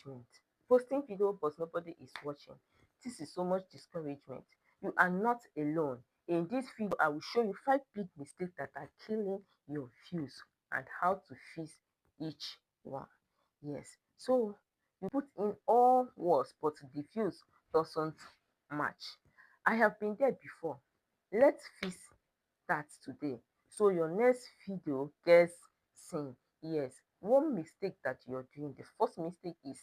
discouragement. Posting video but nobody is watching. This is so much discouragement. You are not alone. In this video, I will show you 5 big mistakes that are killing your views and how to fix each one. Yes. So you put in all words, but the views doesn't match. I have been there before. Let's fix that today. So your next video gets seen. Yes. One mistake that you're doing, the first mistake is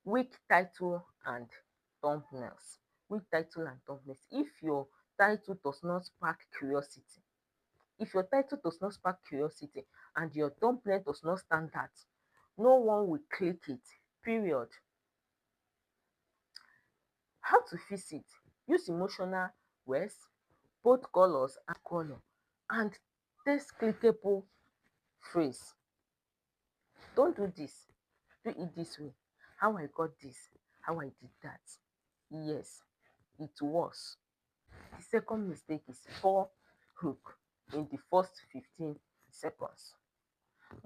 weak title and thumbnails. Weak title and thumbnails. If your title does not spark curiosity, if your title does not spark curiosity and your thumbnail does not stand out, no one will click it. Period. How to fix it? Use emotional words, both colors and color, and text clickable phrase. Don't do this. Do it this way. How I got this, how I did that. Yes, it was. The second mistake is poor hook in the first 15 seconds.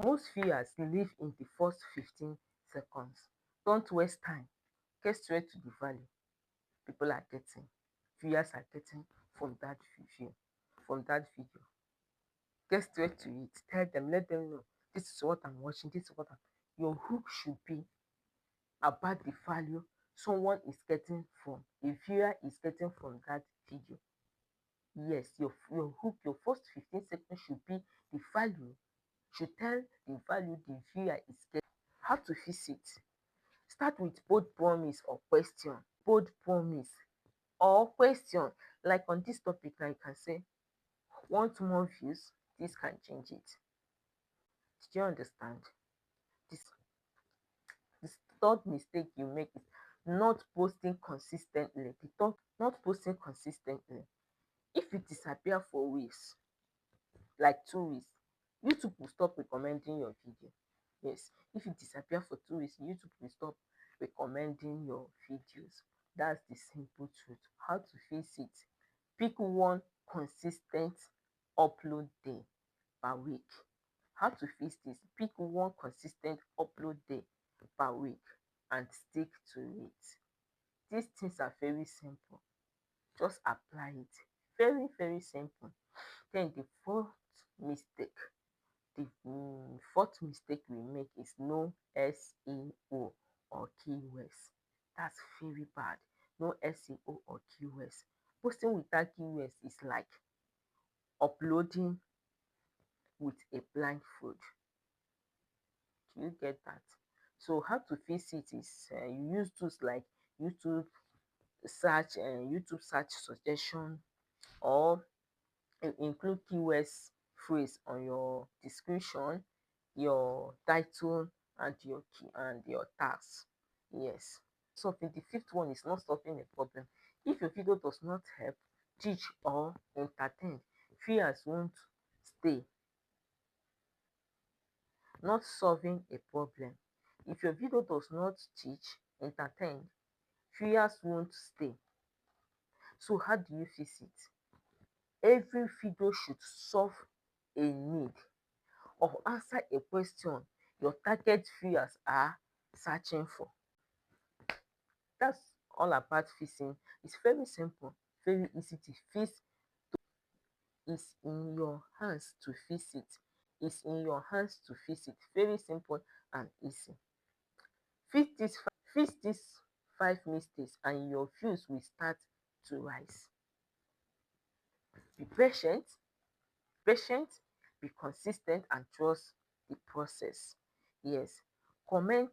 Most viewers live in the first 15 seconds. Don't waste time. Get straight to the value people are getting, viewers are getting from that video. Get straight to it. Tell them, let them know this is what I'm watching, this is what I'm. Your hook should be about the value someone is getting from, a viewer is getting from that video. Yes, your hook, your first 15 seconds should be the value, should tell the value the viewer is getting. How to fix it? Start with bold promise or question. Bold promise or question. Like on this topic now, you can say, want more views? This can change it. Did you understand? This this third mistake you make is not posting consistently. The third, not posting consistently. If you disappear for weeks, like 2 weeks, YouTube will stop recommending your video. Yes, if you disappear for 2 weeks, YouTube will stop recommending your videos. That's the simple truth. How to fix it? Pick one consistent upload day per week. How to fix this? Pick one consistent upload day per week and stick to it. These things are very simple. Just apply it. Very, very simple. Then the mistake, fourth mistake we make is no SEO or keywords. That's very bad. No SEO or keywords. Posting without keywords is like uploading with a blindfold. Do you get that? So how to fix it is you use tools like YouTube YouTube search suggestion, or include keywords phrase on your description, your title, and your tags. Yes. So the fifth one is not solving a problem. If your video does not help, teach, or entertain, viewers won't stay. Not solving a problem. If your video does not teach, entertain, viewers won't stay. So how do you fix it? Every video should solve a need or answer a question your target viewers are searching for. That's all about fixing. It's very simple, very easy to fix. It's in your hands to fix it. It's in your hands to fix it. Very simple and easy. Fix this, fix these 5 mistakes and your views will start to rise. Be patient, be consistent and trust the process. Yes. Comment,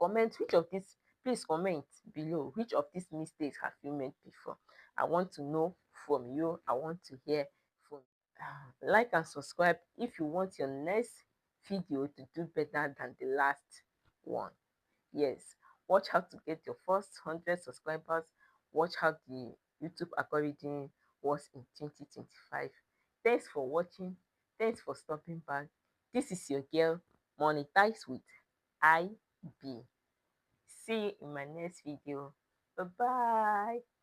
comment which of these, please comment below which of these mistakes have you made before. I want to know from you. I want to hear from you. Like and subscribe if you want your next video to do better than the last one. Yes. Watch how to get your first 100 subscribers. Watch how the YouTube algorithm was in 2025. Thanks for watching. Thanks for stopping by. This is your girl, Monetize with IB. See you in my next video. Bye bye.